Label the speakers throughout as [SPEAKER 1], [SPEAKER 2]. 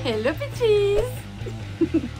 [SPEAKER 1] Hello Pitchies.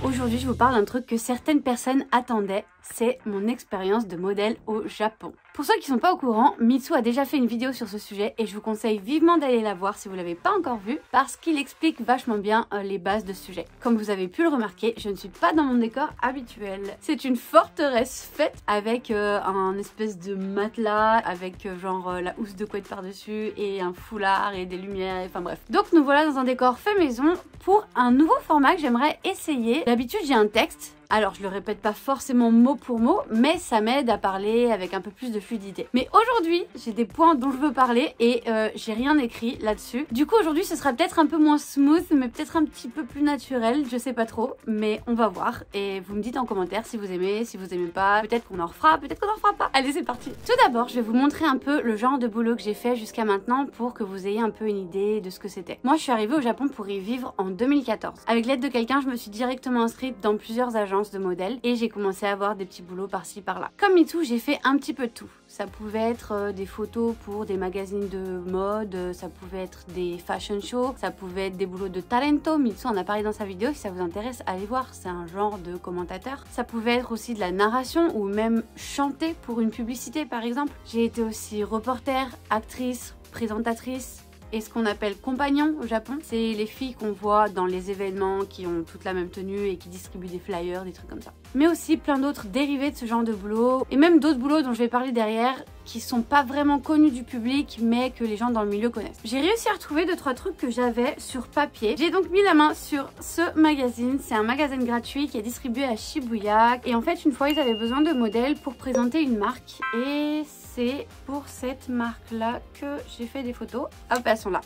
[SPEAKER 1] Aujourd'hui je vous parle d'un truc que certaines personnes attendaient, c'est mon expérience de modèle au Japon. Pour ceux qui sont pas au courant, Mitsu a déjà fait une vidéo sur ce sujet et je vous conseille vivement d'aller la voir si vous l'avez pas encore vue parce qu'il explique vachement bien les bases de ce sujet. Comme vous avez pu le remarquer, je ne suis pas dans mon décor habituel. C'est une forteresse faite avec un espèce de matelas, avec la housse de couette par-dessus et un foulard et des lumières, enfin bref. Donc nous voilà dans un décor fait maison pour un nouveau format que j'aimerais essayer. D'habitude j'ai un texte. Alors je le répète pas forcément mot pour mot, mais ça m'aide à parler avec un peu plus de fluidité. Mais aujourd'hui, j'ai des points dont je veux parler et j'ai rien écrit là-dessus. Du coup aujourd'hui ce sera peut-être un peu moins smooth, mais peut-être un petit peu plus naturel, je sais pas trop, mais on va voir. Et vous me dites en commentaire si vous aimez pas, peut-être qu'on en refera, peut-être qu'on en refera pas. Allez c'est parti. Tout d'abord je vais vous montrer un peu le genre de boulot que j'ai fait jusqu'à maintenant pour que vous ayez un peu une idée de ce que c'était. Moi je suis arrivée au Japon pour y vivre en 2014. Avec l'aide de quelqu'un, je me suis directement inscrite dans plusieurs agences de modèles et j'ai commencé à avoir des petits boulots par-ci par-là. Comme Mitsu, j'ai fait un petit peu de tout. Ça pouvait être des photos pour des magazines de mode, ça pouvait être des fashion shows, ça pouvait être des boulots de talento. Mitsu en a parlé dans sa vidéo, si ça vous intéresse, allez voir, c'est un genre de commentateur. Ça pouvait être aussi de la narration ou même chanter pour une publicité par exemple. J'ai été aussi reporter, actrice, présentatrice. Et ce qu'on appelle compagnon au Japon, c'est les filles qu'on voit dans les événements qui ont toute la même tenue et qui distribuent des flyers, des trucs comme ça. Mais aussi plein d'autres dérivés de ce genre de boulot et même d'autres boulots dont je vais parler derrière qui sont pas vraiment connus du public mais que les gens dans le milieu connaissent. J'ai réussi à retrouver 2-3 trucs que j'avais sur papier. J'ai donc mis la main sur ce magazine. C'est un magazine gratuit qui est distribué à Shibuya et en fait une fois ils avaient besoin de modèles pour présenter une marque et c'est pour cette marque là que j'ai fait des photos. Hop, elles sont là.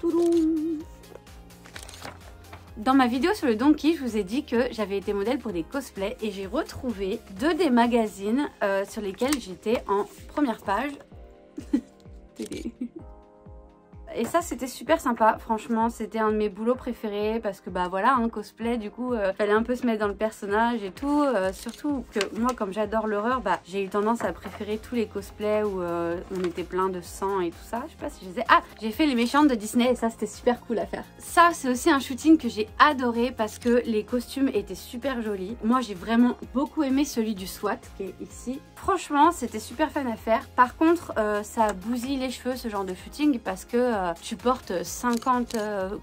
[SPEAKER 1] Toudoum. Dans ma vidéo sur le Donkey, je vous ai dit que j'avais été modèle pour des cosplays et j'ai retrouvé 2 des magazines sur lesquels j'étais en première page. Et ça c'était super sympa, franchement c'était un de mes boulots préférés parce que bah voilà, un cosplay du coup fallait un peu se mettre dans le personnage et tout, surtout que moi comme j'adore l'horreur, bah j'ai eu tendance à préférer tous les cosplays où on était plein de sang et tout ça. Je sais pas si je les ai... Ah, j'ai fait les méchantes de Disney et ça c'était super cool à faire. Ça c'est aussi un shooting que j'ai adoré parce que les costumes étaient super jolis. Moi j'ai vraiment beaucoup aimé celui du SWAT qui est ici. Franchement c'était super fun à faire. Par contre ça bousille les cheveux ce genre de shooting parce que tu portes 50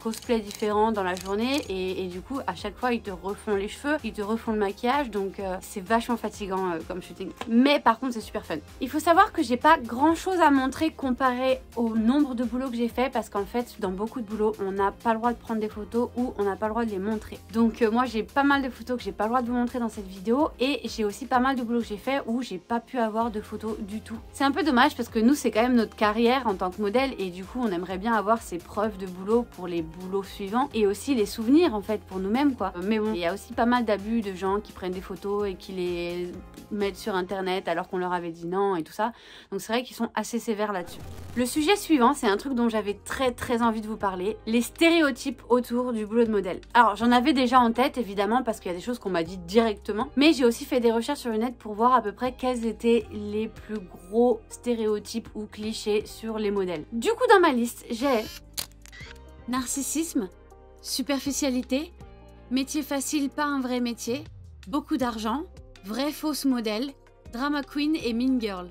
[SPEAKER 1] cosplays différents dans la journée et du coup à chaque fois ils te refont les cheveux, ils te refont le maquillage, donc c'est vachement fatigant comme shooting. Mais par contre c'est super fun. Il faut savoir que j'ai pas grand chose à montrer comparé au nombre de boulots que j'ai fait parce qu'en fait dans beaucoup de boulots on n'a pas le droit de prendre des photos ou on n'a pas le droit de les montrer. Donc moi j'ai pas mal de photos que j'ai pas le droit de vous montrer dans cette vidéo et j'ai aussi pas mal de boulots que j'ai fait où j'ai pas pu avoir de photos du tout. C'est un peu dommage parce que nous c'est quand même notre carrière en tant que modèle et du coup on aimerait bien avoir ces preuves de boulot pour les boulots suivants et aussi les souvenirs en fait pour nous-mêmes quoi. Mais bon, il y a aussi pas mal d'abus de gens qui prennent des photos et qui les mettent sur internet alors qu'on leur avait dit non et tout ça. Donc c'est vrai qu'ils sont assez sévères là-dessus. Le sujet suivant, c'est un truc dont j'avais très envie de vous parler, les stéréotypes autour du boulot de modèle. Alors j'en avais déjà en tête évidemment parce qu'il y a des choses qu'on m'a dit directement, mais j'ai aussi fait des recherches sur le net pour voir à peu près quels étaient les plus gros stéréotypes ou clichés sur les modèles. Du coup dans ma liste, j'ai narcissisme, superficialité, métier facile pas un vrai métier, beaucoup d'argent, vrai fausse modèle, drama queen et mean girl.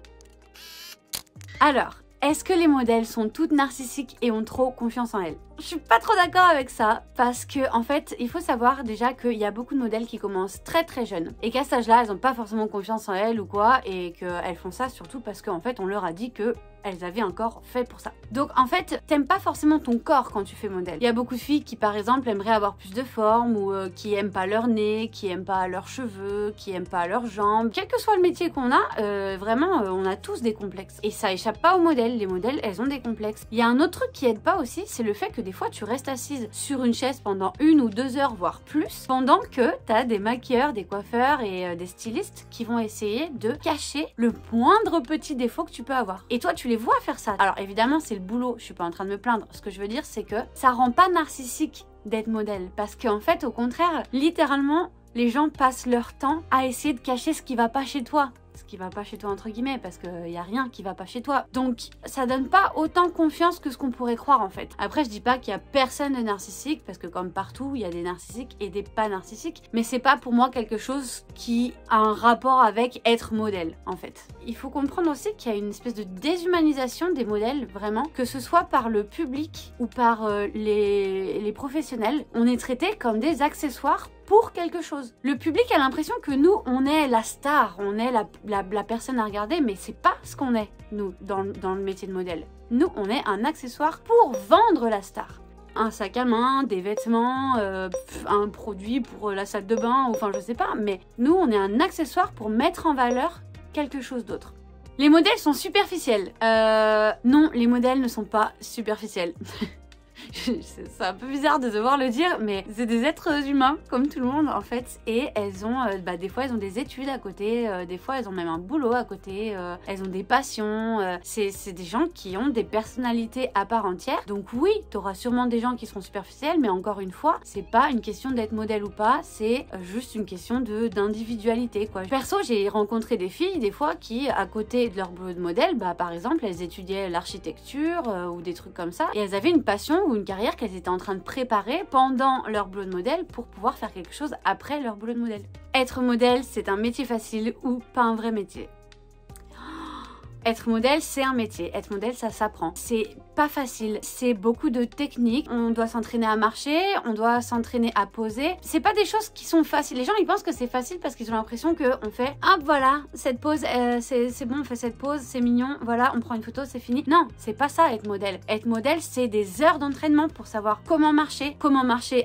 [SPEAKER 1] Alors, est-ce que les modèles sont toutes narcissiques et ont trop confiance en elles? Je suis pas trop d'accord avec ça parce que en fait il faut savoir déjà qu'il y a beaucoup de modèles qui commencent très jeunes et qu'à cet âge-là elles ont pas forcément confiance en elles ou quoi et qu'elles font ça surtout parce qu'en fait on leur a dit que elles avaient un corps fait pour ça. Donc en fait t'aimes pas forcément ton corps quand tu fais modèle. Il y a beaucoup de filles qui par exemple aimeraient avoir plus de forme ou qui aiment pas leur nez, qui aiment pas leurs cheveux, qui aiment pas leurs jambes. Quel que soit le métier qu'on a, vraiment on a tous des complexes et ça échappe pas aux modèles. Les modèles elles ont des complexes. Il y a un autre truc qui aide pas aussi, c'est le fait que des fois tu restes assise sur une chaise pendant 1 ou 2 heures voire plus pendant que t'as des maquilleurs, des coiffeurs et des stylistes qui vont essayer de cacher le moindre petit défaut que tu peux avoir. Et toi tu les vois faire ça. Alors évidemment c'est le boulot, je suis pas en train de me plaindre. Ce que je veux dire c'est que ça rend pas narcissique d'être modèle parce qu'en fait au contraire littéralement les gens passent leur temps à essayer de cacher ce qui va pas chez toi. ce qui va pas chez toi entre guillemets, parce qu'il y a rien qui va pas chez toi. Donc ça donne pas autant confiance que ce qu'on pourrait croire en fait. Après je dis pas qu'il y a personne de narcissique, parce que comme partout il y a des narcissiques et des pas narcissiques, mais c'est pas pour moi quelque chose qui a un rapport avec être modèle en fait. Il faut comprendre aussi qu'il y a une espèce de déshumanisation des modèles vraiment, que ce soit par le public ou par les professionnels. On est traité comme des accessoires pour quelque chose. Le public a l'impression que nous, on est la star, on est la personne à regarder, mais c'est pas ce qu'on est, nous, dans le métier de modèle. Nous, on est un accessoire pour vendre la star. Un sac à main, des vêtements, un produit pour la salle de bain, enfin je sais pas, mais nous, on est un accessoire pour mettre en valeur quelque chose d'autre. Les modèles sont superficiels. Non, les modèles ne sont pas superficiels. C'est un peu bizarre de devoir le dire, mais c'est des êtres humains comme tout le monde en fait, et elles ont des fois elles ont des études à côté, des fois elles ont même un boulot à côté, elles ont des passions, c'est des gens qui ont des personnalités à part entière. Donc oui, t'auras sûrement des gens qui seront superficiels, mais encore une fois, c'est pas une question d'être modèle ou pas, c'est juste une question d'individualité quoi. Perso, j'ai rencontré des filles des fois qui, à côté de leur boulot de modèle, par exemple elles étudiaient l'architecture ou des trucs comme ça, et elles avaient une passion ou une carrière qu'elles étaient en train de préparer pendant leur boulot de modèle pour pouvoir faire quelque chose après leur boulot de modèle. Être modèle, c'est un métier facile ou pas un vrai métier? Être modèle, c'est un métier. Être modèle, ça s'apprend. C'est pas facile. C'est beaucoup de techniques. On doit s'entraîner à marcher, on doit s'entraîner à poser. C'est pas des choses qui sont faciles. Les gens, ils pensent que c'est facile parce qu'ils ont l'impression qu'on fait « Hop, voilà, cette pose, c'est bon, on fait cette pose, c'est mignon, voilà, on prend une photo, c'est fini. » Non, c'est pas ça, être modèle. Être modèle, c'est des heures d'entraînement pour savoir comment marcher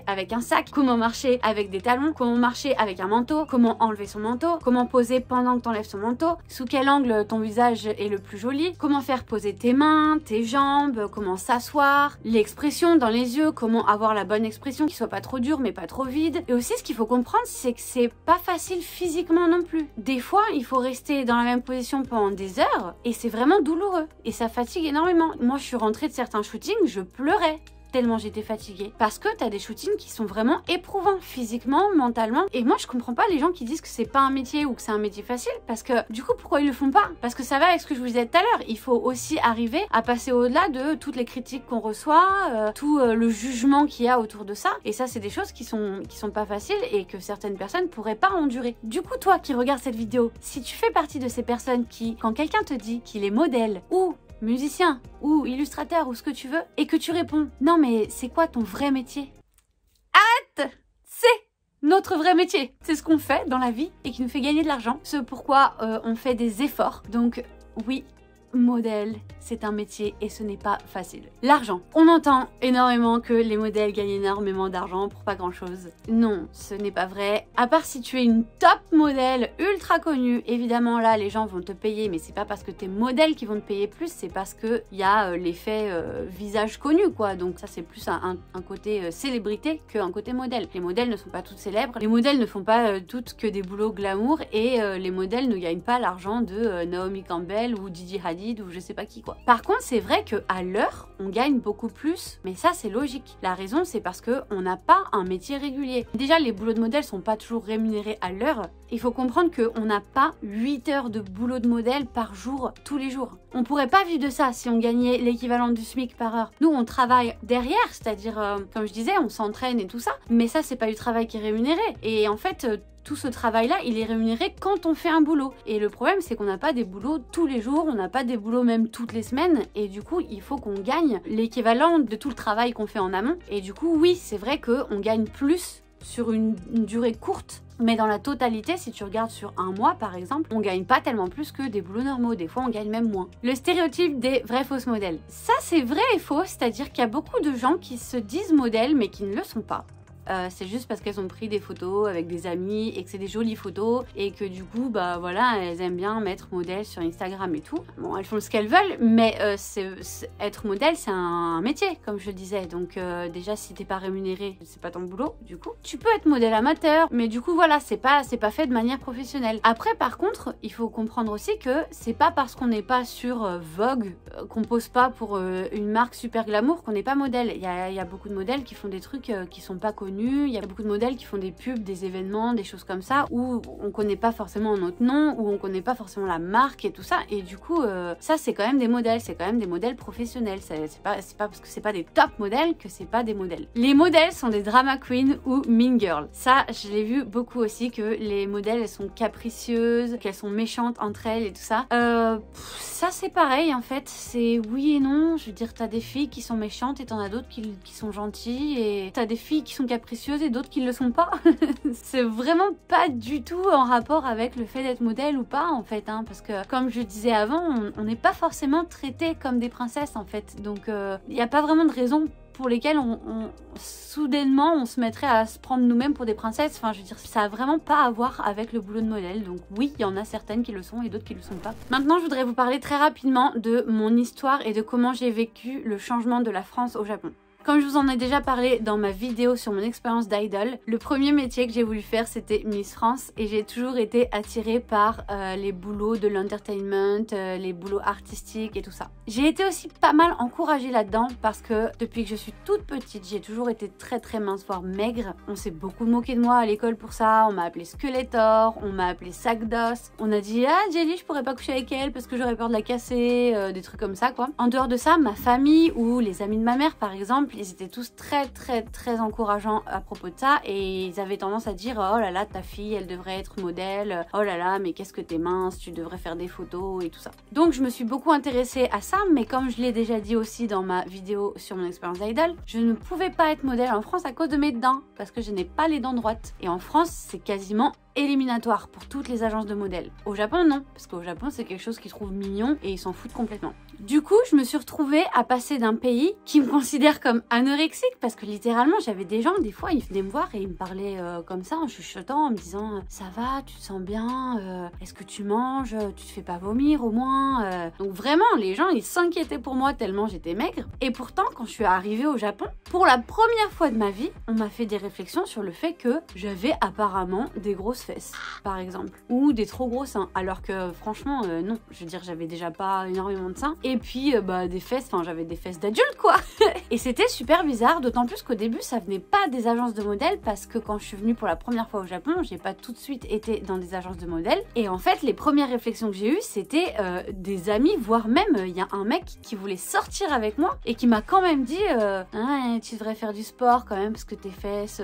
[SPEAKER 1] avec un sac, comment marcher avec des talons, comment marcher avec un manteau, comment enlever son manteau, comment poser pendant que t'enlèves son manteau, sous quel angle ton visage est le plus joli, comment faire poser tes mains, tes jambes, comment s'asseoir, l'expression dans les yeux, comment avoir la bonne expression qui soit pas trop dure mais pas trop vide. Et aussi ce qu'il faut comprendre, c'est que c'est pas facile physiquement non plus. Des fois, il faut rester dans la même position pendant des heures et c'est vraiment douloureux et ça fatigue énormément. Moi, je suis rentrée de certains shootings, je pleurais tellement j'étais fatiguée. Parce que t'as des shootings qui sont vraiment éprouvants, physiquement, mentalement. Et moi, je comprends pas les gens qui disent que c'est pas un métier ou que c'est un métier facile, parce que du coup, pourquoi ils le font pas? Parce que ça va avec ce que je vous disais tout à l'heure. Il faut aussi arriver à passer au-delà de toutes les critiques qu'on reçoit, tout le jugement qu'il y a autour de ça. Et ça, c'est des choses qui sont pas faciles et que certaines personnes pourraient pas endurer. Du coup, toi qui regardes cette vidéo, si tu fais partie de ces personnes qui, quand quelqu'un te dit qu'il est modèle ou musicien ou illustrateur ou ce que tu veux, et que tu réponds « Non mais c'est quoi ton vrai métier ?» Arrête! C'est notre vrai métier. C'est ce qu'on fait dans la vie et qui nous fait gagner de l'argent. Ce pourquoi on fait des efforts. Donc oui, modèle, c'est un métier et ce n'est pas facile. L'argent. On entend énormément que les modèles gagnent énormément d'argent pour pas grand chose. Non, ce n'est pas vrai. À part si tu es une top modèle ultra connue, évidemment là les gens vont te payer, mais c'est pas parce que t'es modèle qu'ils vont te payer plus, c'est parce que il y a l'effet visage connu quoi. Donc ça c'est plus un côté célébrité qu'un côté modèle. Les modèles ne sont pas toutes célèbres, les modèles ne font pas toutes que des boulots glamour et les modèles ne gagnent pas l'argent de Naomi Campbell ou Gigi Hadid ou je sais pas qui quoi. Par contre, c'est vrai que à l'heure, on gagne beaucoup plus, mais ça c'est logique. La raison, c'est parce que on n'a pas un métier régulier. Déjà, les boulots de modèle sont pas toujours rémunérés à l'heure. Il faut comprendre qu'on n'a pas 8 heures de boulot de modèle par jour, tous les jours. On pourrait pas vivre de ça si on gagnait l'équivalent du SMIC par heure. Nous, on travaille derrière, c'est-à-dire, comme je disais, on s'entraîne et tout ça, mais ça, c'est pas du travail qui est rémunéré. Et en fait, tout ce travail-là, il est rémunéré quand on fait un boulot. Et le problème, c'est qu'on n'a pas des boulots tous les jours, on n'a pas des boulots même toutes les semaines. Et du coup, il faut qu'on gagne l'équivalent de tout le travail qu'on fait en amont. Et du coup, oui, c'est vrai qu'on gagne plus sur une durée courte. Mais dans la totalité, si tu regardes sur un mois par exemple, on gagne pas tellement plus que des boulots normaux. Des fois, on gagne même moins. Le stéréotype des vrais fausses modèles. Ça, c'est vrai et faux, c'est-à-dire qu'il y a beaucoup de gens qui se disent modèles mais qui ne le sont pas. C'est juste parce qu'elles ont pris des photos avec des amis et que c'est des jolies photos et que du coup bah voilà, elles aiment bien mettre modèle sur Instagram et tout. Bon, elles font ce qu'elles veulent, mais être modèle c'est un métier comme je le disais, donc déjà si t'es pas rémunéré, c'est pas ton boulot du coup. Tu peux être modèle amateur, mais du coup voilà, c'est pas fait de manière professionnelle. Après par contre, il faut comprendre aussi que c'est pas parce qu'on n'est pas sur Vogue, qu'on pose pas pour une marque super glamour qu'on n'est pas modèle. Il y a beaucoup de modèles qui font des trucs qui sont pas connus connus. Il y a beaucoup de modèles qui font des pubs, des événements, des choses comme ça, où on connaît pas forcément notre nom, où on connaît pas forcément la marque et tout ça. Et du coup, ça c'est quand même des modèles, c'est quand même des modèles professionnels. C'est pas parce que c'est pas des top modèles que c'est pas des modèles. Les modèles sont des drama queens ou mean girls. Ça, je l'ai vu beaucoup aussi, que les modèles elles sont capricieuses, qu'elles sont méchantes entre elles et tout ça. Ça c'est pareil en fait, c'est oui et non. Je veux dire, t'as des filles qui sont méchantes et t'en as d'autres qui sont gentilles, et t'as des filles qui sont capricieuses et d'autres qui le sont pas. C'est vraiment pas du tout en rapport avec le fait d'être modèle ou pas en fait, hein, parce que comme je disais avant, on n'est pas forcément traité comme des princesses en fait, donc il n'y a pas vraiment de raison pour lesquelles soudainement on se mettrait à se prendre nous-mêmes pour des princesses. Enfin, je veux dire, ça a vraiment pas à voir avec le boulot de modèle. Donc oui, il y en a certaines qui le sont et d'autres qui le sont pas. Maintenant, je voudrais vous parler très rapidement de mon histoire et de comment j'ai vécu le changement de la France au Japon. Comme je vous en ai déjà parlé dans ma vidéo sur mon expérience d'idol, le premier métier que j'ai voulu faire c'était Miss France, et j'ai toujours été attirée par les boulots de l'entertainment, les boulots artistiques et tout ça. J'ai été aussi pas mal encouragée là-dedans parce que depuis que je suis toute petite, j'ai toujours été très mince, voire maigre. On s'est beaucoup moqué de moi à l'école pour ça, on m'a appelé Skeletor, on m'a appelé sac d'os, on a dit ah Jelly je pourrais pas coucher avec elle parce que j'aurais peur de la casser, des trucs comme ça quoi. En dehors de ça, ma famille ou les amis de ma mère par exemple, ils étaient tous très encourageants à propos de ça, et ils avaient tendance à dire oh là là ta fille elle devrait être modèle, oh là là mais qu'est-ce que t'es mince, tu devrais faire des photos et tout ça. Donc je me suis beaucoup intéressée à ça, mais comme je l'ai déjà dit aussi dans ma vidéo sur mon expérience d'idol, je ne pouvais pas être modèle en France à cause de mes dents, parce que je n'ai pas les dents droites, et en France c'est quasiment éliminatoire pour toutes les agences de modèles. Au Japon non, parce qu'au Japon c'est quelque chose qu'ils trouvent mignon et ils s'en foutent complètement. Du coup je me suis retrouvée à passer d'un pays qui me considère comme anorexique, parce que littéralement j'avais des gens, des fois ils venaient me voir et ils me parlaient comme ça en chuchotant, en me disant ça va, tu te sens bien, est-ce que tu manges, tu te fais pas vomir au moins. Donc vraiment les gens ils s'inquiétaient pour moi tellement j'étais maigre. Et pourtant quand je suis arrivée au Japon, pour la première fois de ma vie, on m'a fait des réflexions sur le fait que j'avais apparemment des grosses fesses par exemple, ou des trop gros seins, alors que franchement non, je veux dire j'avais déjà pas énormément de seins, et puis des fesses, enfin j'avais des fesses d'adulte quoi. Et c'était super bizarre, d'autant plus qu'au début ça venait pas des agences de modèles, parce que quand je suis venue pour la première fois au Japon, j'ai pas tout de suite été dans des agences de modèles, et en fait les premières réflexions que j'ai eues c'était des amis, voire même il y a un mec qui voulait sortir avec moi et qui m'a quand même dit ah, tu devrais faire du sport quand même parce que tes fesses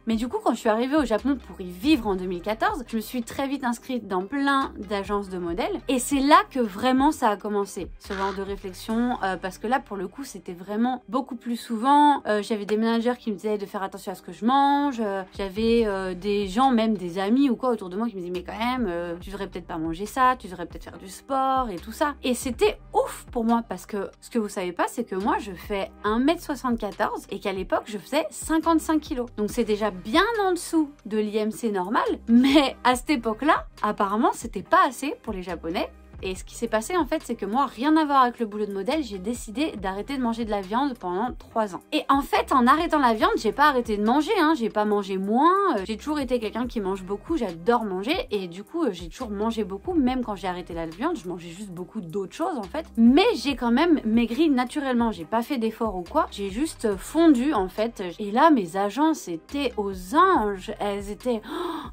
[SPEAKER 1] Mais du coup, quand je suis arrivée au Japon pour y vivre en 2014, je me suis très vite inscrite dans plein d'agences de modèles. Et c'est là que vraiment ça a commencé, ce genre de réflexion. Parce que là, pour le coup, c'était vraiment beaucoup plus souvent. J'avais des managers qui me disaient de faire attention à ce que je mange. J'avais des gens, même des amis ou quoi autour de moi qui me disaient mais quand même, tu devrais peut-être pas manger ça, tu devrais peut-être faire du sport et tout ça. Et c'était ouf pour moi parce que ce que vous savez pas, c'est que moi, je fais 1m74 et qu'à l'époque, je faisais 55 kg. Donc c'est déjà bien en dessous de l'IMC normal, mais à cette époque-là, apparemment, c'était pas assez pour les Japonais. Et ce qui s'est passé en fait, c'est que moi, rien à voir avec le boulot de modèle, j'ai décidé d'arrêter de manger de la viande pendant 3 ans. Et en fait, en arrêtant la viande, j'ai pas arrêté de manger, hein, j'ai pas mangé moins, j'ai toujours été quelqu'un qui mange beaucoup, j'adore manger, et du coup, j'ai toujours mangé beaucoup, même quand j'ai arrêté la viande, je mangeais juste beaucoup d'autres choses en fait. Mais j'ai quand même maigri naturellement, j'ai pas fait d'effort ou quoi, j'ai juste fondu en fait. Et là, mes agences étaient aux anges, elles étaient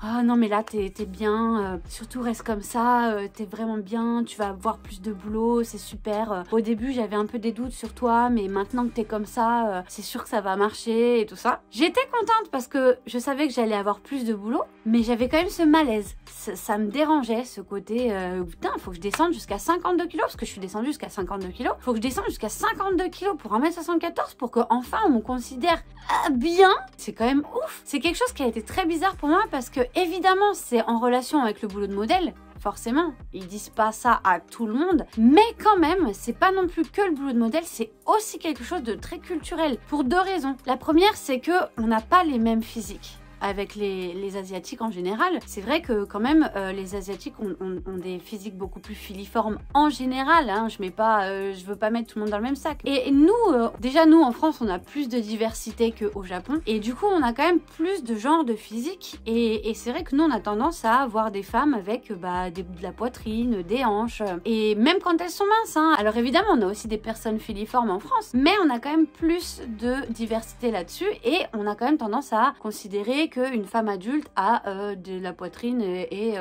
[SPEAKER 1] ah non mais là t'es bien, surtout reste comme ça, t'es vraiment bien, tu vas avoir plus de boulot, c'est super. Au début j'avais un peu des doutes sur toi, mais maintenant que t'es comme ça, c'est sûr que ça va marcher et tout ça. J'étais contente parce que je savais que j'allais avoir plus de boulot, mais j'avais quand même ce malaise. Ça me dérangeait, ce côté putain, faut que je descende jusqu'à 52 kg, parce que je suis descendue jusqu'à 52 kg. Faut que je descende jusqu'à 52 kg pour 1m74 pour que enfin on me considère bien. C'est quand même ouf. C'est quelque chose qui a été très bizarre pour moi parce que évidemment c'est en relation avec le boulot de modèle. Forcément, ils disent pas ça à tout le monde, mais quand même, c'est pas non plus que le boulot de modèle, c'est aussi quelque chose de très culturel, pour 2 raisons. La première, c'est que on n'a pas les mêmes physiques. avec les Asiatiques en général. C'est vrai que quand même, les Asiatiques ont des physiques beaucoup plus filiformes en général. Hein. Je veux pas mettre tout le monde dans le même sac. Et nous, déjà nous en France, on a plus de diversité qu'au Japon. Et du coup, on a quand même plus de genres de physique. Et c'est vrai que nous, on a tendance à avoir des femmes avec de la poitrine, des hanches. Et même quand elles sont minces. Hein. Alors évidemment, on a aussi des personnes filiformes en France. Mais on a quand même plus de diversité là-dessus. Et on a quand même tendance à considérer qu'une femme adulte a de la poitrine et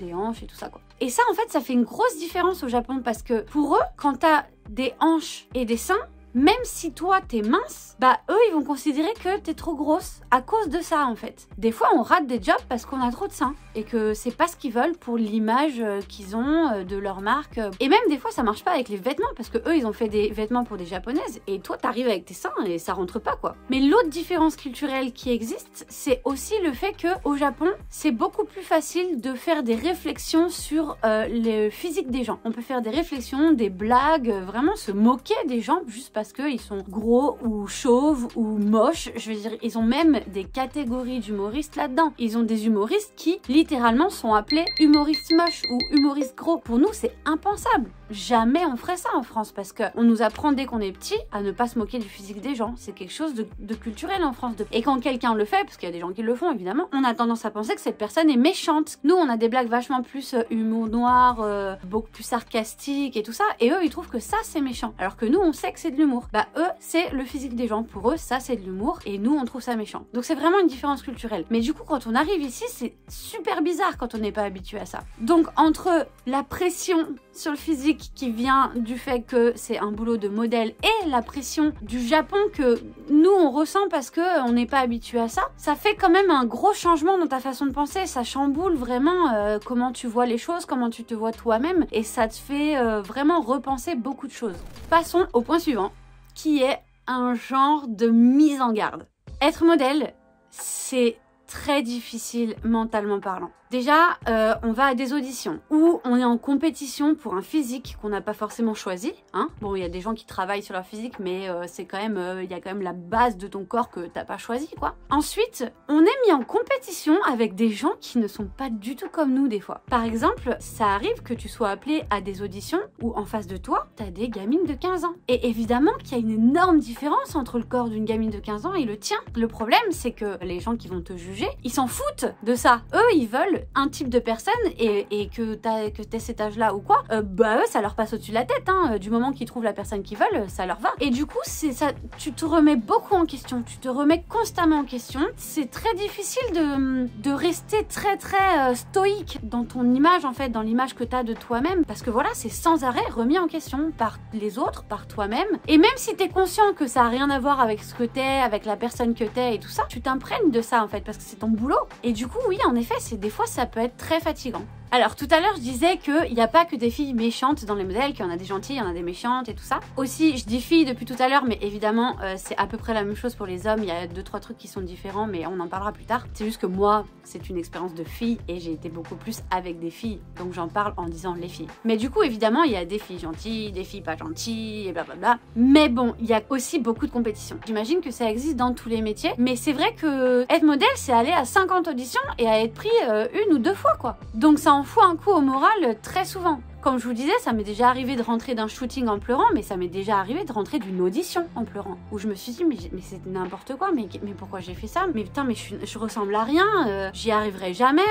[SPEAKER 1] des hanches et tout ça, quoi. Et ça, en fait, ça fait une grosse différence au Japon parce que pour eux, quand t'as des hanches et des seins, même si toi t'es mince, eux ils vont considérer que t'es trop grosse à cause de ça en fait. Des fois on rate des jobs parce qu'on a trop de seins et que c'est pas ce qu'ils veulent pour l'image qu'ils ont de leur marque. Et même des fois ça marche pas avec les vêtements parce que eux ils ont fait des vêtements pour des japonaises et toi t'arrives avec tes seins et ça rentre pas quoi. Mais l'autre différence culturelle qui existe, c'est aussi le fait que au Japon c'est beaucoup plus facile de faire des réflexions sur le physique des gens. On peut faire des réflexions, des blagues, vraiment se moquer des gens juste parce qu'ils sont gros ou chauves ou moches. Je veux dire, ils ont même des catégories d'humoristes là-dedans. Ils ont des humoristes qui, littéralement, sont appelés humoristes moches ou humoristes gros. Pour nous, c'est impensable. Jamais on ferait ça en France parce qu'on nous apprend dès qu'on est petit à ne pas se moquer du physique des gens. C'est quelque chose de culturel en France. Et quand quelqu'un le fait, parce qu'il y a des gens qui le font évidemment, on a tendance à penser que cette personne est méchante. Nous, on a des blagues vachement plus humour noir, beaucoup plus sarcastique et tout ça. Et eux, ils trouvent que ça, c'est méchant. Alors que nous, on sait que c'est de l'humour. Eux, c'est le physique des gens. Pour eux, ça, c'est de l'humour. Et nous, on trouve ça méchant. Donc, c'est vraiment une différence culturelle. Mais du coup, quand on arrive ici, c'est super bizarre quand on n'est pas habitué à ça. Donc, entre la pression sur le physique qui vient du fait que c'est un boulot de modèle et la pression du Japon que nous, on ressent parce que on n'est pas habitué à ça, ça fait quand même un gros changement dans ta façon de penser. Ça chamboule vraiment comment tu vois les choses, comment tu te vois toi-même. Et ça te fait vraiment repenser beaucoup de choses. Passons au point suivant, qui est un genre de mise en garde. Être modèle, c'est très difficile mentalement parlant. Déjà, on va à des auditions où on est en compétition pour un physique qu'on n'a pas forcément choisi. Hein. Bon, il y a des gens qui travaillent sur leur physique, mais c'est quand même, il y a quand même la base de ton corps que t'as pas choisi, quoi. Ensuite, on est mis en compétition avec des gens qui ne sont pas du tout comme nous des fois. Par exemple, ça arrive que tu sois appelé à des auditions où en face de toi, t'as des gamines de 15 ans. Et évidemment qu'il y a une énorme différence entre le corps d'une gamine de 15 ans et le tien. Le problème, c'est que les gens qui vont te juger, ils s'en foutent de ça. Eux, ils veulent un type de personne et que t'aies cet âge-là ou quoi, eux, ça leur passe au-dessus de la tête. Hein. Du moment qu'ils trouvent la personne qu'ils veulent, ça leur va. Et du coup, c'est ça, tu te remets beaucoup en question. Tu te remets constamment en question. C'est très difficile de rester très stoïque dans ton image, en fait, dans l'image que t'as de toi-même. Parce que voilà, c'est sans arrêt remis en question par les autres, par toi-même. Et même si t'es conscient que ça a rien à voir avec ce que t'es, avec la personne que t'es et tout ça, tu t'imprègnes de ça, en fait, parce que c'est ton boulot. Et du coup, oui, en effet, des fois, ça peut être très fatigant. Alors tout à l'heure je disais qu'il n'y a pas que des filles méchantes dans les modèles, qu'il y en a des gentilles, il y en a des méchantes et tout ça. Aussi je dis filles depuis tout à l'heure, mais évidemment c'est à peu près la même chose pour les hommes. Il y a 2-3 trucs qui sont différents, mais on en parlera plus tard. C'est juste que moi c'est une expérience de fille et j'ai été beaucoup plus avec des filles, donc j'en parle en disant les filles. Mais du coup évidemment il y a des filles gentilles, des filles pas gentilles et blablabla. Mais bon, il y a aussi beaucoup de compétition. J'imagine que ça existe dans tous les métiers, mais c'est vrai que être modèle c'est aller à 50 auditions et à être pris 1 ou 2 fois quoi. Donc ça en fout un coup au moral très souvent. Comme je vous disais, ça m'est déjà arrivé de rentrer d'un shooting en pleurant, mais ça m'est déjà arrivé de rentrer d'une audition en pleurant. Où je me suis dit, mais c'est n'importe quoi, mais pourquoi j'ai fait ça? Mais putain, mais je ressemble à rien, j'y arriverai jamais.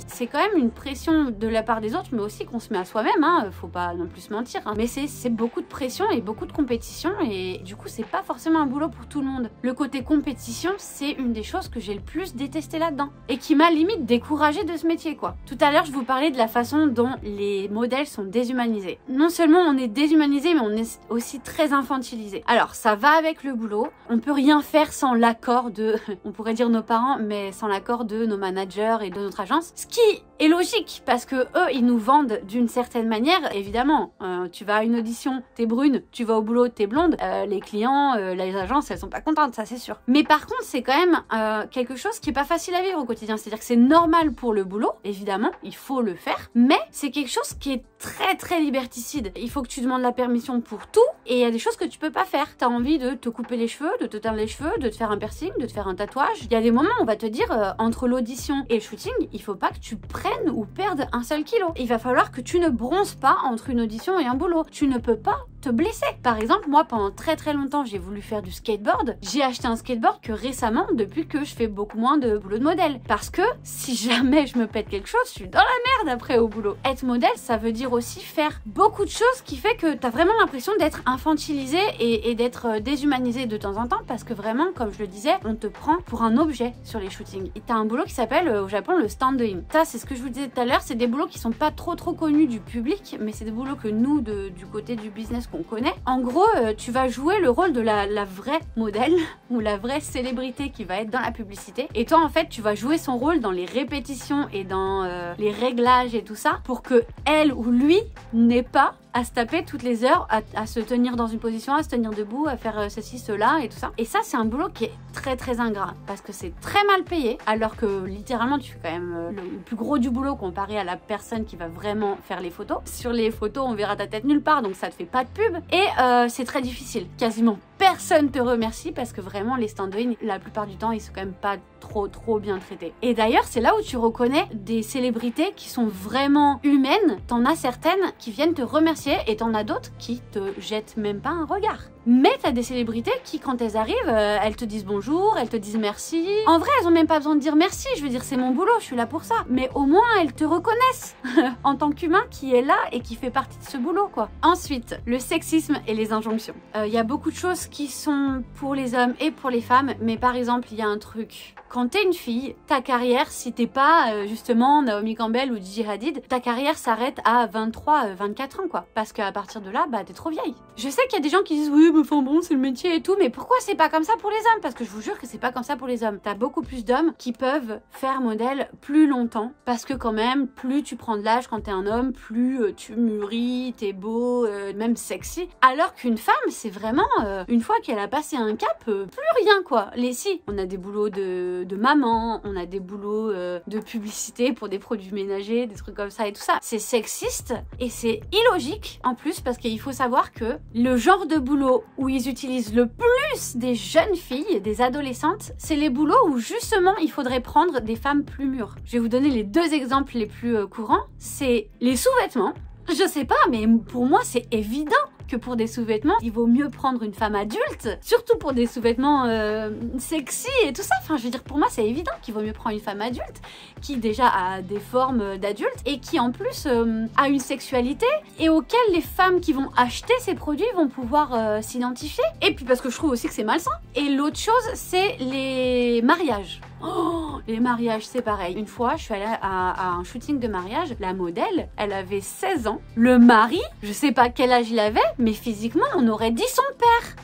[SPEAKER 1] C'est quand même une pression de la part des autres, mais aussi qu'on se met à soi-même, hein, faut pas non plus se mentir. Hein. Mais c'est beaucoup de pression et beaucoup de compétition, et du coup, c'est pas forcément un boulot pour tout le monde. Le côté compétition, c'est une des choses que j'ai le plus détesté là-dedans, et qui m'a limite découragée de ce métier, quoi. Tout à l'heure, je vous parlais de la façon dont les modèles sont déshumanisés. Non seulement on est déshumanisé, mais on est aussi très infantilisé. Alors ça va avec le boulot, on peut rien faire sans l'accord de, on pourrait dire nos parents, mais sans l'accord de nos managers et de notre agence, ce qui est logique parce que eux ils nous vendent d'une certaine manière. Évidemment, tu vas à une audition, t'es brune, tu vas au boulot, t'es blonde, les clients, les agences elles sont pas contentes, ça c'est sûr. Mais par contre c'est quand même quelque chose qui est pas facile à vivre au quotidien, c'est-à-dire que c'est normal pour le boulot, évidemment, il faut le faire, mais c'est quelque chose qui est très liberticide. Il faut que tu demandes la permission pour tout et il y a des choses que tu peux pas faire. T'as envie de te couper les cheveux, de te teindre les cheveux, de te faire un piercing, de te faire un tatouage. Il y a des moments où on va te dire entre l'audition et le shooting, il faut pas que tu prennes ou perdes un seul kilo. Il va falloir que tu ne bronzes pas entre une audition et un boulot. Tu ne peux pas te blesser. Par exemple, moi pendant très longtemps j'ai voulu faire du skateboard. J'ai acheté un skateboard que récemment, depuis que je fais beaucoup moins de boulot de modèle. Parce que si jamais je me pète quelque chose, je suis dans la merde après au boulot. Être modèle, ça veut dire aussi faire beaucoup de choses qui fait que t'as vraiment l'impression d'être infantilisé et d'être déshumanisé de temps en temps parce que vraiment, comme je le disais, on te prend pour un objet sur les shootings. Et t'as un boulot qui s'appelle au Japon le stand-in. Ça, c'est ce que je vous disais tout à l'heure, c'est des boulots qui sont pas trop connus du public, mais c'est des boulots que nous, du côté du business qu'on connaît. En gros, tu vas jouer le rôle de la vraie modèle ou la vraie célébrité qui va être dans la publicité. Et toi, en fait, tu vas jouer son rôle dans les répétitions et dans les réglages et tout ça pour que elle ou lui n'ait pas à se taper toutes les heures, à se tenir dans une position, à se tenir debout, à faire ceci, cela et tout ça. Et ça, c'est un boulot qui est très ingrat parce que c'est très mal payé alors que littéralement, tu fais quand même le plus gros du boulot comparé à la personne qui va vraiment faire les photos. Sur les photos, on verra ta tête nulle part, donc ça te fait pas de pub. Et c'est très difficile. Quasiment personne te remercie parce que vraiment, les stand-in, la plupart du temps, ils sont quand même pas trop bien traités. Et d'ailleurs, c'est là où tu reconnais des célébrités qui sont vraiment humaines. T'en as certaines qui viennent te remercier et t'en as d'autres qui te jettent même pas un regard. Mais t'as des célébrités qui, quand elles arrivent, elles te disent bonjour, elles te disent merci. En vrai, elles ont même pas besoin de dire merci, je veux dire, c'est mon boulot, je suis là pour ça. Mais au moins, elles te reconnaissent en tant qu'humain qui est là et qui fait partie de ce boulot, quoi. Ensuite, le sexisme et les injonctions. Il y a beaucoup de choses qui sont pour les hommes et pour les femmes, mais par exemple, il y a un truc. Quand t'es une fille, ta carrière, si t'es pas justement Naomi Campbell ou Gigi Hadid, ta carrière s'arrête à 23-24 ans, quoi. Parce qu'à partir de là, bah t'es trop vieille. Je sais qu'il y a des gens qui disent oui, mais enfin bon, c'est le métier et tout, mais pourquoi c'est pas comme ça pour les hommes? Parce que je vous jure que c'est pas comme ça pour les hommes. T'as beaucoup plus d'hommes qui peuvent faire modèle plus longtemps, parce que quand même, plus tu prends de l'âge quand t'es un homme, plus tu mûris, t'es beau, même sexy. Alors qu'une femme, c'est vraiment, une fois qu'elle a passé un cap, plus rien, quoi. Si, on a des boulots de maman, on a des boulots de publicité pour des produits ménagers, des trucs comme ça et tout ça. C'est sexiste et c'est illogique en plus parce qu'il faut savoir que le genre de boulot où ils utilisent le plus des jeunes filles, des adolescentes, c'est les boulots où justement il faudrait prendre des femmes plus mûres. Je vais vous donner les deux exemples les plus courants. C'est les sous-vêtements. Je sais pas, mais pour moi c'est évident que pour des sous-vêtements, il vaut mieux prendre une femme adulte, surtout pour des sous-vêtements sexy et tout ça. Enfin, je veux dire, pour moi, c'est évident qu'il vaut mieux prendre une femme adulte qui déjà a des formes d'adulte et qui en plus a une sexualité et auquel les femmes qui vont acheter ces produits vont pouvoir s'identifier. Et puis parce que je trouve aussi que c'est malsain. Et l'autre chose, c'est les mariages. Oh, les mariages, c'est pareil. Une fois, je suis allée à un shooting de mariage. La modèle, elle avait 16 ans. Le mari, je sais pas quel âge il avait, mais physiquement, on aurait dit son père.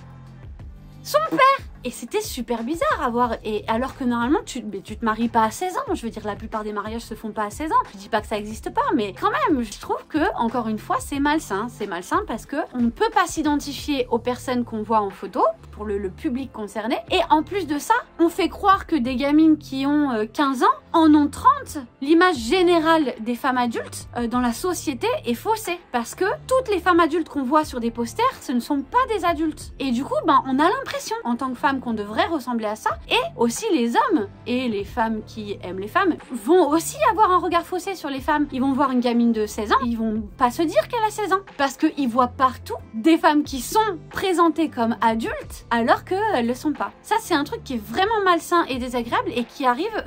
[SPEAKER 1] Son père! Et c'était super bizarre à voir. Et alors que normalement, tu te maries pas à 16 ans. Je veux dire, la plupart des mariages se font pas à 16 ans. Je dis pas que ça existe pas, mais quand même, je trouve que, encore une fois, c'est malsain. C'est malsain parce que on ne peut pas s'identifier aux personnes qu'on voit en photo, pour le public concerné. Et en plus de ça, on fait croire que des gamines qui ont 15 ans en ont 30. L'image générale des femmes adultes dans la société est faussée. Parce que toutes les femmes adultes qu'on voit sur des posters, ce ne sont pas des adultes. Et du coup, ben, on a l'impression, en tant que femme, qu'on devrait ressembler à ça. Et aussi les hommes et les femmes qui aiment les femmes vont aussi avoir un regard faussé sur les femmes. Ils vont voir une gamine de 16 ans, ils vont pas se dire qu'elle a 16 ans. Parce qu'ils voient partout des femmes qui sont présentées comme adultes alors qu'elles le sont pas. Ça, c'est un truc qui est vraiment malsain et désagréable et qui arrive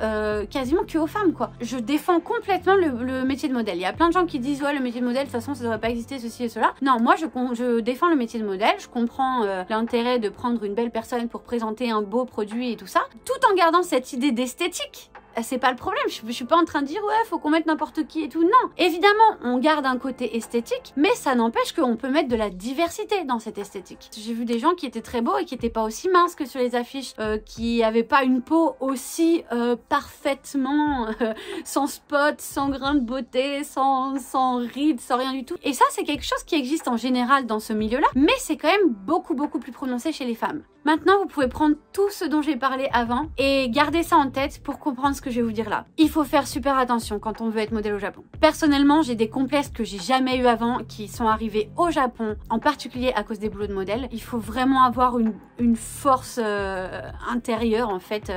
[SPEAKER 1] quasiment que aux femmes, quoi. Je défends complètement le métier de modèle. Il y a plein de gens qui disent ouais, le métier de modèle, de toute façon, ça devrait pas exister, ceci et cela. Non, moi, je défends le métier de modèle. Je comprends l'intérêt de prendre une belle personne pour présenter un beau produit et tout ça, tout en gardant cette idée d'esthétique. C'est pas le problème, je suis pas en train de dire ouais, faut qu'on mette n'importe qui et tout. Non, évidemment, on garde un côté esthétique, mais ça n'empêche qu'on peut mettre de la diversité dans cette esthétique. J'ai vu des gens qui étaient très beaux et qui étaient pas aussi minces que sur les affiches, qui avaient pas une peau aussi parfaitement sans spot, sans grain de beauté, sans rides, sans rien du tout. Et ça, c'est quelque chose qui existe en général dans ce milieu-là, mais c'est quand même beaucoup plus prononcé chez les femmes. Maintenant, vous pouvez prendre tout ce dont j'ai parlé avant et garder ça en tête pour comprendre ce que je vais vous dire là. Il faut faire super attention quand on veut être modèle au Japon. Personnellement, j'ai des complexes que j'ai jamais eu avant qui sont arrivés au Japon, en particulier à cause des boulots de modèle. Il faut vraiment avoir une force intérieure, en fait,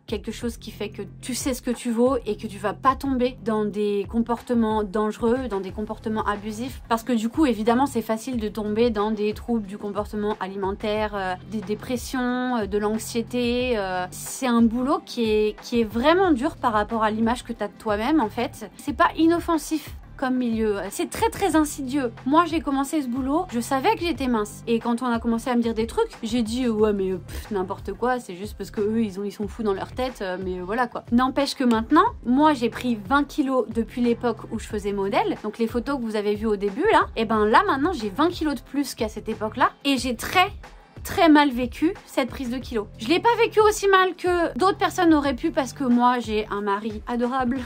[SPEAKER 1] quelque chose qui fait que tu sais ce que tu vaux et que tu vas pas tomber dans des comportements dangereux, dans des comportements abusifs, parce que du coup, évidemment, c'est facile de tomber dans des troubles du comportement alimentaire, des dépressions, de l'anxiété. C'est un boulot qui est vraiment dur par rapport à l'image que tu as de toi-même, en fait. C'est pas inoffensif comme milieu, c'est très insidieux. Moi j'ai commencé ce boulot, je savais que j'étais mince et quand on a commencé à me dire des trucs, j'ai dit ouais mais n'importe quoi, c'est juste parce que eux ils sont fous dans leur tête, mais voilà quoi. N'empêche que maintenant, moi j'ai pris 20 kilos depuis l'époque où je faisais modèle, donc les photos que vous avez vues au début là, et ben là maintenant j'ai 20 kilos de plus qu'à cette époque là et j'ai très mal vécu cette prise de kilos. Je l'ai pas vécu aussi mal que d'autres personnes auraient pu parce que moi j'ai un mari adorable,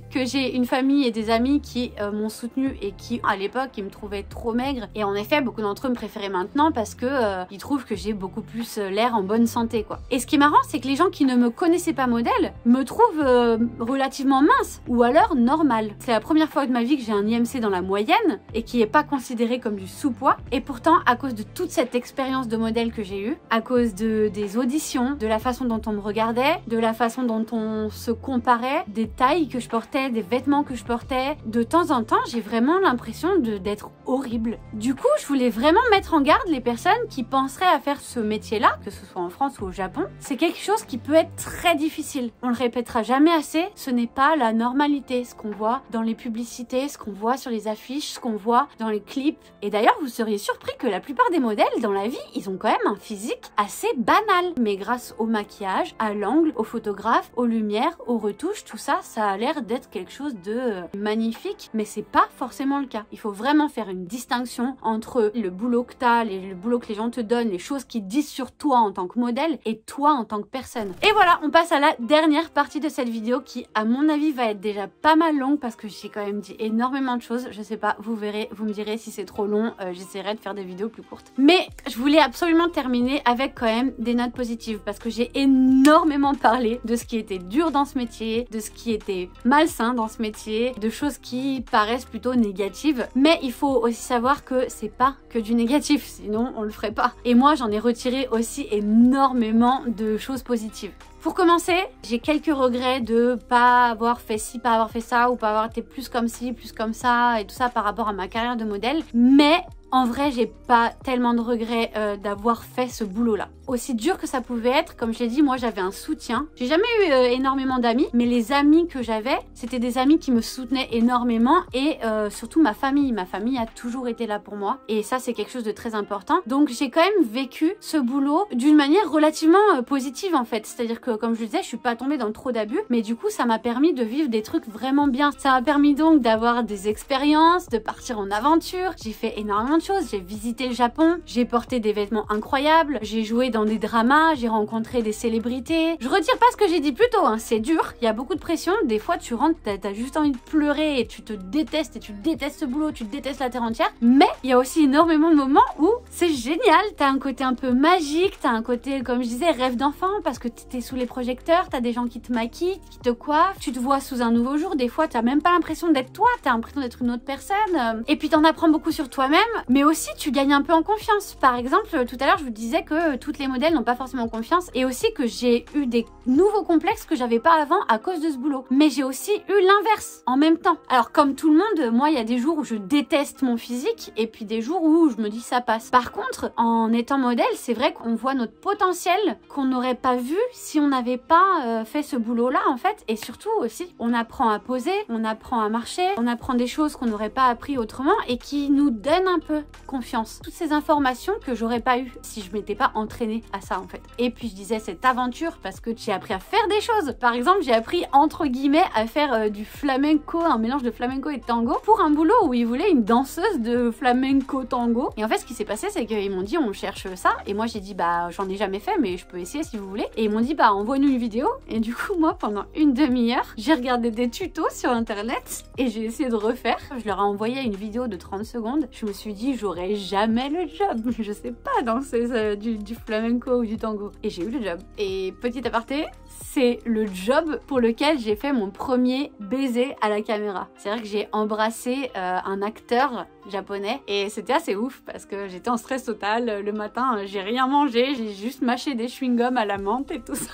[SPEAKER 1] que j'ai une famille et des amis qui m'ont soutenue et qui à l'époque ils me trouvaient trop maigre et en effet beaucoup d'entre eux me préféraient maintenant parce que ils trouvent que j'ai beaucoup plus l'air en bonne santé quoi. Et ce qui est marrant c'est que les gens qui ne me connaissaient pas modèle me trouvent relativement mince ou alors normal. C'est la première fois de ma vie que j'ai un IMC dans la moyenne et qui est pas considéré comme du sous-poids et pourtant à cause de toute cette expérience de modèle que j'ai eu, à cause des auditions, de la façon dont on me regardait, de la façon dont on se comparait, des tailles que je portais, des vêtements que je portais, de temps en temps j'ai vraiment l'impression d'être horrible. Du coup je voulais vraiment mettre en garde les personnes qui penseraient à faire ce métier là, que ce soit en France ou au Japon. C'est quelque chose qui peut être très difficile. On le répétera jamais assez, ce n'est pas la normalité, ce qu'on voit dans les publicités, ce qu'on voit sur les affiches, ce qu'on voit dans les clips. Et d'ailleurs vous seriez surpris que la plupart des modèles dans la vie ils ont quand même un physique assez banal. Mais grâce au maquillage, à l'angle, au photographe, aux lumières, aux retouches, tout ça, ça a l'air d'être quelque chose de magnifique. Mais c'est pas forcément le cas. Il faut vraiment faire une distinction entre le boulot que t'as, le boulot que les gens te donnent, les choses qu'ils disent sur toi en tant que modèle et toi en tant que personne. Et voilà, on passe à la dernière partie de cette vidéo qui, à mon avis, va être déjà pas mal longue parce que j'ai quand même dit énormément de choses. Je sais pas, vous verrez, vous me direz si c'est trop long, j'essaierai de faire des vidéos plus courtes. Mais je voulais absolument terminer avec quand même des notes positives parce que j'ai énormément parlé de ce qui était dur dans ce métier, de ce qui était malsain dans ce métier, de choses qui paraissent plutôt négatives, mais il faut aussi savoir que c'est pas que du négatif, sinon on le ferait pas. Et moi j'en ai retiré aussi énormément de choses positives. Pour commencer, j'ai quelques regrets de pas avoir fait ci, pas avoir fait ça, ou pas avoir été plus comme ci, plus comme ça, et tout ça par rapport à ma carrière de modèle, mais en vrai, j'ai pas tellement de regrets d'avoir fait ce boulot-là. Aussi dur que ça pouvait être, comme je l'ai dit, moi j'avais un soutien. J'ai jamais eu énormément d'amis, mais les amis que j'avais, c'était des amis qui me soutenaient énormément et surtout ma famille. Ma famille a toujours été là pour moi et ça c'est quelque chose de très important. Donc j'ai quand même vécu ce boulot d'une manière relativement positive en fait. C'est-à-dire que comme je le disais, je suis pas tombée dans trop d'abus, mais du coup ça m'a permis de vivre des trucs vraiment bien. Ça m'a permis donc d'avoir des expériences, de partir en aventure. J'ai fait énormément de choses. J'ai visité le Japon, j'ai porté des vêtements incroyables, j'ai joué dans des dramas, j'ai rencontré des célébrités. Je retire pas ce que j'ai dit plus tôt, hein. C'est dur, il y a beaucoup de pression. Des fois tu rentres, t'as juste envie de pleurer et tu te détestes et tu détestes ce boulot, tu détestes la terre entière. Mais il y a aussi énormément de moments où c'est génial. T'as un côté un peu magique, t'as un côté, comme je disais, rêve d'enfant parce que t'es sous les projecteurs, t'as des gens qui te maquillent, qui te coiffent, tu te vois sous un nouveau jour. Des fois t'as même pas l'impression d'être toi, t'as l'impression d'être une autre personne. Et puis t'en apprends beaucoup sur toi-même, mais aussi tu gagnes un peu en confiance. Par exemple, tout à l'heure je vous disais que toutes les modèles n'ont pas forcément confiance et aussi que j'ai eu des nouveaux complexes que j'avais pas avant à cause de ce boulot. Mais j'ai aussi eu l'inverse en même temps. Alors comme tout le monde, moi il y a des jours où je déteste mon physique et puis des jours où je me dis ça passe. Par contre, en étant modèle, c'est vrai qu'on voit notre potentiel qu'on n'aurait pas vu si on n'avait pas fait ce boulot-là en fait. Et surtout aussi, on apprend à poser, on apprend à marcher, on apprend des choses qu'on n'aurait pas appris autrement et qui nous donnent un peu confiance. Toutes ces informations que j'aurais pas eu si je m'étais pas entraînée à ça en fait. Et puis je disais cette aventure parce que j'ai appris à faire des choses. Par exemple, j'ai appris entre guillemets à faire du flamenco, un mélange de flamenco et de tango pour un boulot où ils voulaient une danseuse de flamenco tango. Et en fait, ce qui s'est passé, passé, c'est qu'ils m'ont dit on cherche ça, et moi j'ai dit bah j'en ai jamais fait, mais je peux essayer si vous voulez. Et ils m'ont dit bah envoie-nous une vidéo. Et du coup moi pendant une demi-heure, j'ai regardé des tutos sur internet et j'ai essayé de refaire. Je leur ai envoyé une vidéo de 30 secondes. Je me suis dit j'aurais jamais le job. Je sais pas danser du flamenco ou du tango. Et j'ai eu le job. Et petit aparté, c'est le job pour lequel j'ai fait mon premier baiser à la caméra. C'est vrai que j'ai embrassé un acteur japonais et c'était assez ouf parce que j'étais en stress total. Le matin, j'ai rien mangé, j'ai juste mâché des chewing-gums à la menthe et tout ça.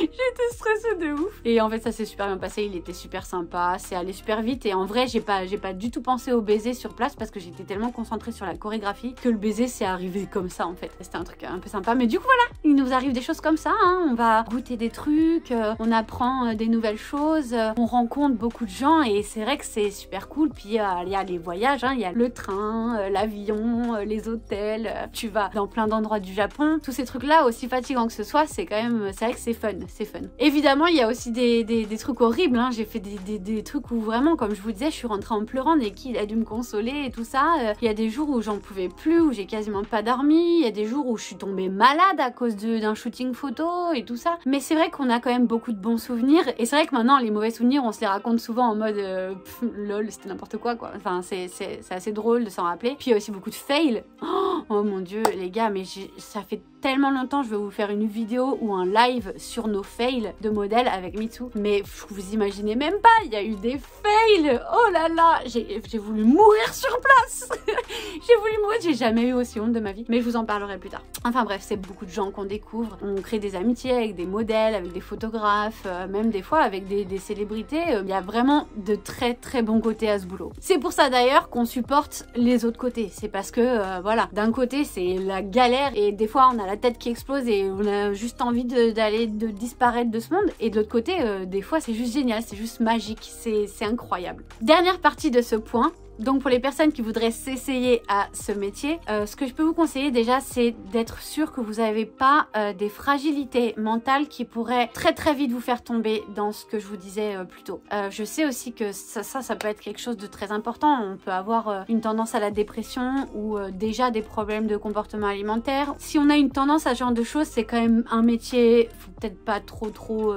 [SPEAKER 1] J'étais stressée de ouf. Et en fait ça s'est super bien passé, il était super sympa, c'est allé super vite et en vrai j'ai pas du tout pensé au baiser sur place parce que j'étais tellement concentrée sur la chorégraphie que le baiser c'est arrivé comme ça en fait. C'était un truc un peu sympa, mais du coup voilà, il nous arrive des choses comme ça, hein. On va goûter des trucs, on apprend des nouvelles choses, on rencontre beaucoup de gens et c'est vrai que c'est super cool. Puis il y a les voyages, hein. Il y a le train, l'avion, les hôtels, tu vas dans plein d'endroits du Japon, tous ces trucs là aussi fatigants que ce soit, c'est vrai que c'est fun. C'est fun. Évidemment, il y a aussi des trucs horribles, hein. J'ai fait des trucs où vraiment, comme je vous disais, je suis rentrée en pleurant, Neki, il a dû me consoler et tout ça. Il y a des jours où j'en pouvais plus, où j'ai quasiment pas dormi. Il y a des jours où je suis tombée malade à cause d'un shooting photo et tout ça. Mais c'est vrai qu'on a quand même beaucoup de bons souvenirs. Et c'est vrai que maintenant, les mauvais souvenirs, on se les raconte souvent en mode lol, c'était n'importe quoi. Enfin, c'est assez drôle de s'en rappeler. Puis il y a aussi beaucoup de fails. Oh mon dieu, les gars, mais ça fait tellement longtemps, je vais vous faire une vidéo ou un live sur nos fails de modèles avec Mitsu. Mais vous imaginez même pas, il y a eu des fails. Oh là là, j'ai voulu mourir sur place. J'ai voulu mourir, j'ai jamais eu aussi honte de ma vie. Mais je vous en parlerai plus tard. Enfin bref, c'est beaucoup de gens qu'on découvre. On crée des amitiés avec des modèles, avec des photographes, même des fois avec des célébrités. Il y a vraiment de très très bons côtés à ce boulot. C'est pour ça d'ailleurs qu'on supporte les autres côtés. C'est parce que voilà, d'un côté c'est la galère et des fois on a la tête qui explose et on a juste envie de disparaître de ce monde, et de l'autre côté des fois c'est juste génial, c'est juste magique, c'est incroyable. Dernière partie de ce point. Donc pour les personnes qui voudraient s'essayer à ce métier, ce que je peux vous conseiller déjà, c'est d'être sûr que vous n'avez pas des fragilités mentales qui pourraient très très vite vous faire tomber dans ce que je vous disais plus tôt. Je sais aussi que ça peut être quelque chose de très important. On peut avoir une tendance à la dépression ou déjà des problèmes de comportement alimentaire. Si on a une tendance à ce genre de choses, c'est quand même un métier, faut peut-être pas trop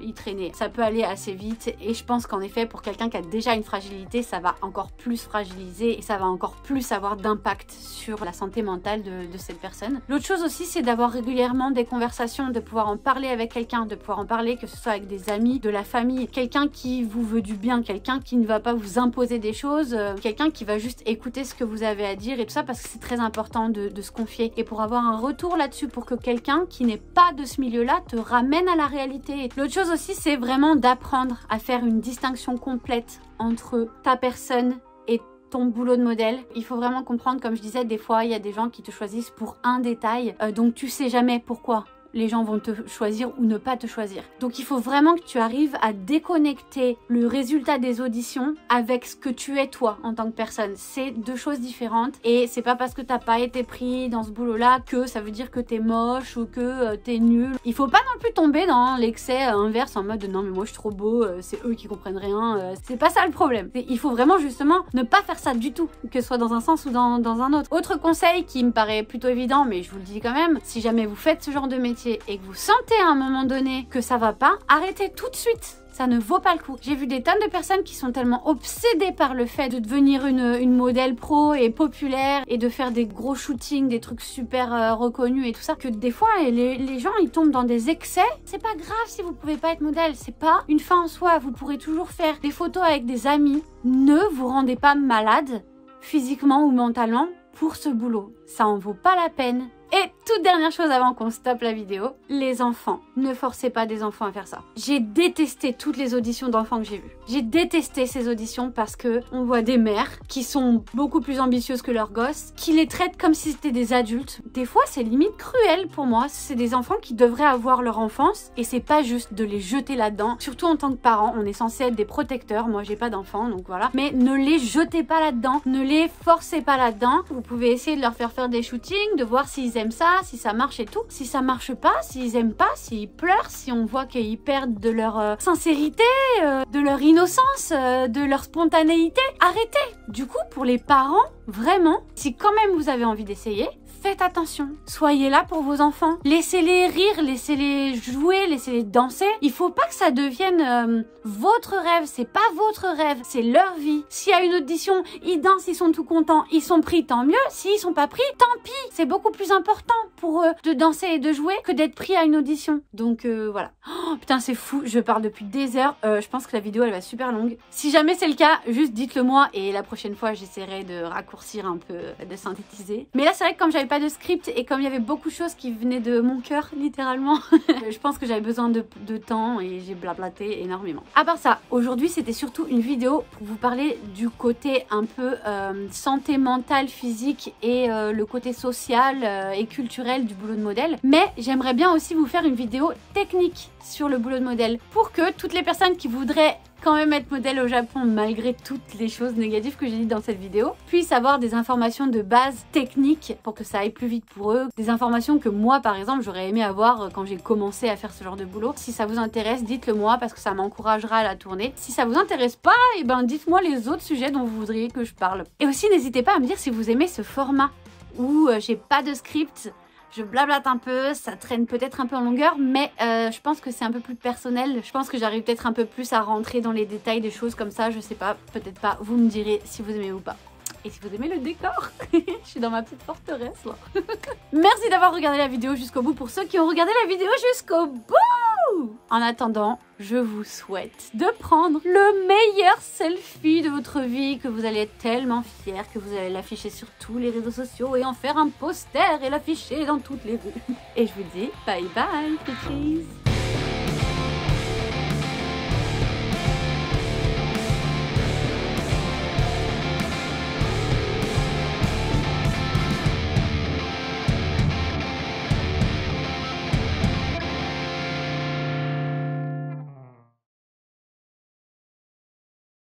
[SPEAKER 1] y traîner. Ça peut aller assez vite et je pense qu'en effet pour quelqu'un qui a déjà une fragilité, ça va encore plus fragilisé et ça va encore plus avoir d'impact sur la santé mentale de cette personne. L'autre chose aussi, c'est d'avoir régulièrement des conversations, de pouvoir en parler avec quelqu'un, de pouvoir en parler que ce soit avec des amis, de la famille, quelqu'un qui vous veut du bien, quelqu'un qui ne va pas vous imposer des choses, quelqu'un qui va juste écouter ce que vous avez à dire et tout ça, parce que c'est très important de se confier et pour avoir un retour là-dessus, pour que quelqu'un qui n'est pas de ce milieu-là te ramène à la réalité. L'autre chose aussi, c'est vraiment d'apprendre à faire une distinction complète entre ta personne et ton boulot de modèle. Il faut vraiment comprendre, comme je disais, des fois il y a des gens qui te choisissent pour un détail, donc tu sais jamais pourquoi les gens vont te choisir ou ne pas te choisir. Donc il faut vraiment que tu arrives à déconnecter le résultat des auditions avec ce que tu es toi en tant que personne. C'est deux choses différentes et c'est pas parce que t'as pas été pris dans ce boulot là que ça veut dire que t'es moche ou que t'es nul. Il faut pas non plus tomber dans l'excès inverse en mode non mais moi je suis trop beau, c'est eux qui comprennent rien. C'est pas ça le problème. Il faut vraiment justement ne pas faire ça du tout, que ce soit dans un sens ou dans un autre. Autre conseil qui me paraît plutôt évident, mais je vous le dis quand même, si jamais vous faites ce genre de métier et que vous sentez à un moment donné que ça va pas, arrêtez tout de suite. Ça ne vaut pas le coup. J'ai vu des tonnes de personnes qui sont tellement obsédées par le fait de devenir une modèle pro et populaire et de faire des gros shootings, des trucs super reconnus et tout ça, que des fois les gens ils tombent dans des excès. C'est pas grave si vous pouvez pas être modèle, c'est pas une fin en soi. Vous pourrez toujours faire des photos avec des amis. Ne vous rendez pas malade physiquement ou mentalement pour ce boulot. Ça en vaut pas la peine. Et toute dernière chose avant qu'on stoppe la vidéo, les enfants. Ne forcez pas des enfants à faire ça. J'ai détesté toutes les auditions d'enfants que j'ai vues. J'ai détesté ces auditions parce que on voit des mères qui sont beaucoup plus ambitieuses que leurs gosses, qui les traitent comme si c'était des adultes. Des fois, c'est limite cruel pour moi. C'est des enfants qui devraient avoir leur enfance et c'est pas juste de les jeter là-dedans. Surtout en tant que parents, on est censé être des protecteurs. Moi, j'ai pas d'enfants, donc voilà. Mais ne les jetez pas là-dedans. Ne les forcez pas là-dedans. Vous pouvez essayer de leur faire des shootings, de voir s'ils aiment ça, si ça marche et tout. Si ça marche pas, s'ils aiment pas, s'ils pleurent, si on voit qu'ils perdent de leur sincérité, de leur innocence, de leur spontanéité, arrêtez. Du coup, pour les parents, vraiment, si quand même vous avez envie d'essayer, faites attention. Soyez là pour vos enfants. Laissez-les rire, laissez-les jouer, laissez-les danser. Il faut pas que ça devienne votre rêve. C'est pas votre rêve, c'est leur vie. S'il y a une audition, ils dansent, ils sont tout contents, ils sont pris, tant mieux. S'ils sont pas pris, tant pis. C'est beaucoup plus important pour eux de danser et de jouer que d'être pris à une audition. Donc voilà. Oh, putain, c'est fou. Je parle depuis des heures. Je pense que la vidéo, elle va super longue. Si jamais c'est le cas, juste dites-le moi et la prochaine fois, j'essaierai de raccourcir un peu, de synthétiser. Mais là, c'est vrai que comme j'avais pas de script et comme il y avait beaucoup de choses qui venaient de mon cœur littéralement, je pense que j'avais besoin de temps et j'ai blablaté énormément. À part ça, aujourd'hui c'était surtout une vidéo pour vous parler du côté un peu santé mentale, physique et le côté social et culturel du boulot de modèle. Mais j'aimerais bien aussi vous faire une vidéo technique sur le boulot de modèle pour que toutes les personnes qui voudraient quand même être modèle au Japon malgré toutes les choses négatives que j'ai dites dans cette vidéo, puissent avoir des informations de base techniques pour que ça aille plus vite pour eux, des informations que moi par exemple j'aurais aimé avoir quand j'ai commencé à faire ce genre de boulot. Si ça vous intéresse, dites-le moi parce que ça m'encouragera à la tourner. Si ça vous intéresse pas, et ben dites-moi les autres sujets dont vous voudriez que je parle. Et aussi n'hésitez pas à me dire si vous aimez ce format où j'ai pas de script. Je blablate un peu, ça traîne peut-être un peu en longueur, mais je pense que c'est un peu plus personnel. Je pense que j'arrive peut-être un peu plus à rentrer dans les détails des choses comme ça, je sais pas, peut-être pas. Vous me direz si vous aimez ou pas. Et si vous aimez le décor, je suis dans ma petite forteresse là. Merci d'avoir regardé la vidéo jusqu'au bout pour ceux qui ont regardé la vidéo jusqu'au bout. En attendant, je vous souhaite de prendre le meilleur selfie de votre vie, que vous allez être tellement fiers, que vous allez l'afficher sur tous les réseaux sociaux et en faire un poster et l'afficher dans toutes les rues. Et je vous dis bye bye, bitches.